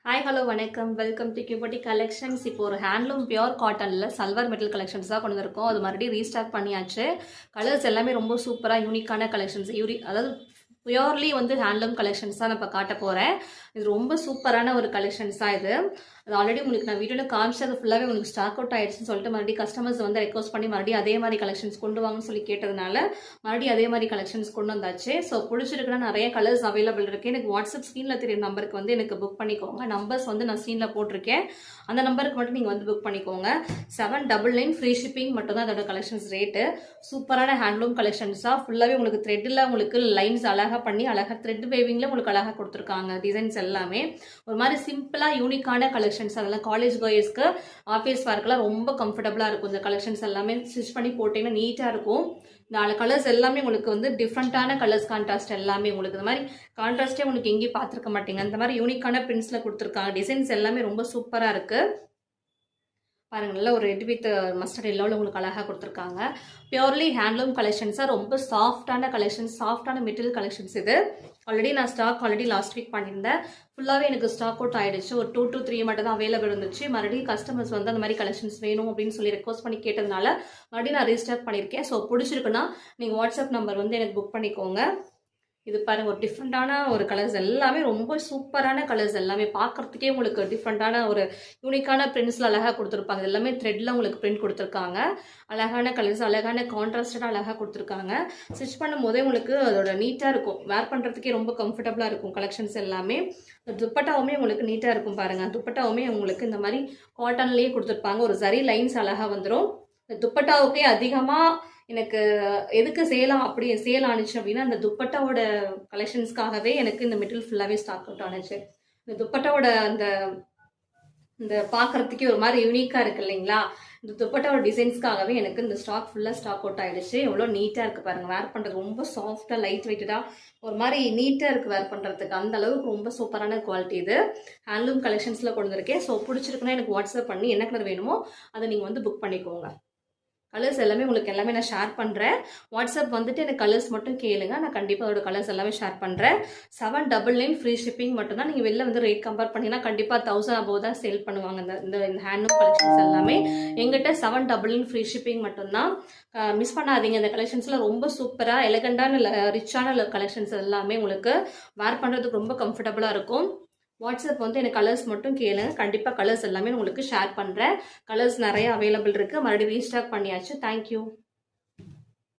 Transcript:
Hi hello வணக்கம் welcome to கியூபட்டி collections. இப்போ ஒரு ஹேண்ட்லூம் பியோர் காட்டனில் சல்வார் மெட்டல் கலெக்ஷன்ஸ் தான் கொண்டு வந்திருக்கோம். அது மறுபடியும் ரீஸ்டாக் பண்ணியாச்சு. கலர்ஸ் எல்லாமே ரொம்ப சூப்பராக யூனிக்கான கலெக்ஷன்ஸ். அதாவது பியோர்லி வந்து ஹேண்ட்லூம் கலெக்ஷன்ஸ் தான் நான் இப்போ காட்ட போகிறேன். இது ரொம்ப சூப்பரான ஒரு கலெக்ஷன்ஸ் தான் இது. அது ஆல்ரெடி உங்களுக்கு நான் வீடியோவில் காமிச்சது ஃபுல்லாகவே உங்களுக்கு ஸ்டாக் அவுட் ஆயிடுச்சுன்னு சொல்லிட்டு மறுபடியும் கஸ்டமர்ஸ் வந்து ரெக்வஸ்ட் பண்ணி மறுபடியும் அதே மாதிரி கலெக்ஷன்ஸ் கொண்டு வாங்கன்னு சொல்லி கேட்டதுனால மறுபடியும் அதே மாதிரி கலெக்ஷன்ஸ் கொண்டு வந்தாச்சு. ஸோ பிடிச்சிருக்குன்னா நிறைய கலர்ஸ் அவைலபிள் இருக்குது. எனக்கு வாட்ஸ்அப் ஸ்க்ரீனில் தெரியும் நம்பருக்கு வந்து எனக்கு புக் பண்ணிக்கோங்க. நம்பர்ஸ் வந்து நான் ஸ்க்ரீனில் போட்டிருக்கேன். அந்த நம்பருக்கு மட்டும் நீங்கள் வந்து புக் பண்ணிக்கோங்க. 799 ஃப்ரீ ஷிப்பிங் மட்டும் தான் அதோட கலெக்ஷன்ஸ் ரேட்டு. சூப்பரான ஹேண்ட்லூம் கலெக்ஷன்ஸாக ஃபுல்லாகவே உங்களுக்கு த்ரெட்டில் உங்களுக்கு லைன்ஸ் அழகாக பண்ணி அழகாக த்ரெட் வேவிங்கில் உங்களுக்கு அழகாக கொடுத்துருக்காங்க. டிசைன்ஸ் எல்லாமே ஒரு மாதிரி சிம்பிளாக யூனிக்கான கலெக்ஷன்ஸ். அதெல்லாம் காலேஜ் கோயர்ஸ்க்கு ஆஃபீஸ் ஒர்க்கெலாம் ரொம்ப கம்ஃபர்டபுளாக இருக்கும். இந்த கலெக்ஷன்ஸ் எல்லாமே ஸ்டிச் பண்ணி போட்டிங்கன்னா நீட்டாக இருக்கும். நாலு கலர்ஸ் எல்லாமே உங்களுக்கு வந்து டிஃப்ரெண்ட்டான கலர்ஸ் கான்ட்ராஸ்ட் எல்லாமே உங்களுக்கு இந்த மாதிரி கான்ட்ராஸ்டே உங்களுக்கு எங்கேயும் பார்த்துருக்க மாட்டீங்க. அந்த மாதிரி யூனிக்கான பிரிண்ட்ஸில் கொடுத்துருக்காங்க. டிசைன்ஸ் எல்லாமே ரொம்ப சூப்பராக இருக்குது. பாருங்க, நல்ல ஒரு ரெட் வித் மஸ்டர்ட் எல்லோவில் உங்களுக்கு அழகாக கொடுத்துருக்காங்க. பியூர்லி ஹேண்ட்லூம் கலெக்ஷன்ஸாக ரொம்ப சாஃப்டான கலெக்ஷன்ஸ், சாஃப்டான மெட்டீரியல் கலெக்ஷன்ஸ். இது ஆல்ரெடி நான் ஸ்டாக் லாஸ்ட் வீக் பண்ணியிருந்தேன். ஃபுல்லாகவே எனக்கு ஸ்டாக் அவுட் ஆகிடுச்சு. ஒரு 2 to 3 மட்டும் தான் அவைலபிள் இருந்துச்சு. மறுபடியும் கஸ்டமர்ஸ் வந்து அந்த மாதிரி கலெக்ஷன்ஸ் வேணும் அப்படின்னு சொல்லி ரெக்வஸ்ட் பண்ணி கேட்டதுனால மறுபடியும் நான் ரீஸ்டாக் பண்ணியிருக்கேன். ஸோ பிடிச்சிருக்குன்னா நீங்கள் வாட்ஸ்அப் நம்பர் வந்து எனக்கு புக் பண்ணிக்கோங்க. இது பாருங்க, ஒரு டிஃப்ரெண்டான ஒரு கலர்ஸ் எல்லாமே ரொம்ப சூப்பரான கலர்ஸ் எல்லாமே பார்க்கறதுக்கே உங்களுக்கு டிஃப்ரெண்டான ஒரு யூனிக்கான பிரிண்ட்ஸில் அழகாக கொடுத்துருப்பாங்க. எல்லாமே த்ரெட்டில் உங்களுக்கு பிரிண்ட் கொடுத்துருக்காங்க. அழகான கலர்ஸ், அழகான கான்ட்ராஸ்டடாக அழகாக கொடுத்துருக்காங்க. ஸ்டிச் பண்ணும் போதே உங்களுக்கு அதோட நீட்டாக இருக்கும். வேர் பண்ணுறதுக்கே ரொம்ப கம்ஃபர்டபுளாக இருக்கும் கலெக்ஷன்ஸ் எல்லாமே. துப்பட்டாவுமே உங்களுக்கு நீட்டாக இருக்கும். பாருங்கள், துப்பட்டாவுமே உங்களுக்கு இந்த மாதிரி காட்டன்லேயே கொடுத்துருப்பாங்க. ஒரு சரி லைன்ஸ் அழகாக வந்துடும். துப்பட்டாவுக்கே அதிகமாக எனக்கு எதுக்கு சேல் ஆனிச்சு அப்படின்னா அந்த துப்பட்டாவோட கலெக்ஷன்ஸ்க்காகவே எனக்கு இந்த மெட்டீரியல் ஃபுல்லாகவே ஸ்டாக் அவுட் ஆனிச்சு. இந்த துப்பட்டாவோட இந்த பார்க்கறதுக்கே ஒரு மாதிரி யூனிக்காக இருக்குது இல்லைங்களா? இந்த துப்பட்டாவோட டிசைன்ஸ்க்காகவே எனக்கு இந்த ஸ்டாக் அவுட் ஆகிடுச்சு. எவ்வளோ நீட்டாக இருக்குது பாருங்கள். வேர் பண்ணுறது ரொம்ப சாஃப்டாக லைட் வெயிட்டடாக ஒரு மாதிரி நீட்டாக இருக்குது வேர் பண்ணுறதுக்கு. அந்த அளவுக்கு ரொம்ப சூப்பரான குவாலிட்டி. இது ஹேண்ட்லூம் கலெக்ஷன்ஸில் கொண்டு வந்திருக்கேன். ஸோ பிடிச்சிருக்குன்னா எனக்கு வாட்ஸ்அப் பண்ணி என்ன கலர் வேணுமோ அதை நீங்கள் வந்து புக் பண்ணிக்கோங்க. கலர்ஸ் எல்லாமே உங்களுக்கு எல்லாமே நான் ஷேர் பண்ணுறேன். வாட்ஸ்அப் வந்துட்டு எனக்கு கலர்ஸ் மட்டும் கேளுங்க. நான் கண்டிப்பாக அதோட கலர்ஸ் எல்லாமே ஷேர் பண்ணுறேன். 799 ஃப்ரீ ஷிப்பிங் மட்டும் தான். நீங்கள் வெளில வந்து ரேட் கம்பேர் பண்ணிங்கன்னா கண்டிப்பாக 1000 above தான் சேல் பண்ணுவாங்க இந்த ஹேண்ட்லூம் கலெக்ஷன்ஸ் எல்லாமே. எங்கிட்ட 799 ஃப்ரீ ஷிப்பிங் மட்டும்தான். மிஸ் பண்ணாதீங்க. இந்த கலெக்ஷன்ஸில் ரொம்ப சூப்பராக எலகண்டான ரிச்சான கலெக்ஷன்ஸ் எல்லாமே உங்களுக்கு வேர் பண்ணுறதுக்கு ரொம்ப கம்ஃபர்டபுளாக இருக்கும். வாட்ஸ்அப் வந்து எனக்கு கலர்ஸ் மட்டும் கேளுங்க. கண்டிப்பாக கலர்ஸ் எல்லாமே உங்களுக்கு ஷேர் பண்ணுறேன். கலர்ஸ் நிறைய அவைலபிள் இருக்குது. மறுபடியும் ரீஸ்டாக் பண்ணியாச்சு. தேங்க்யூ.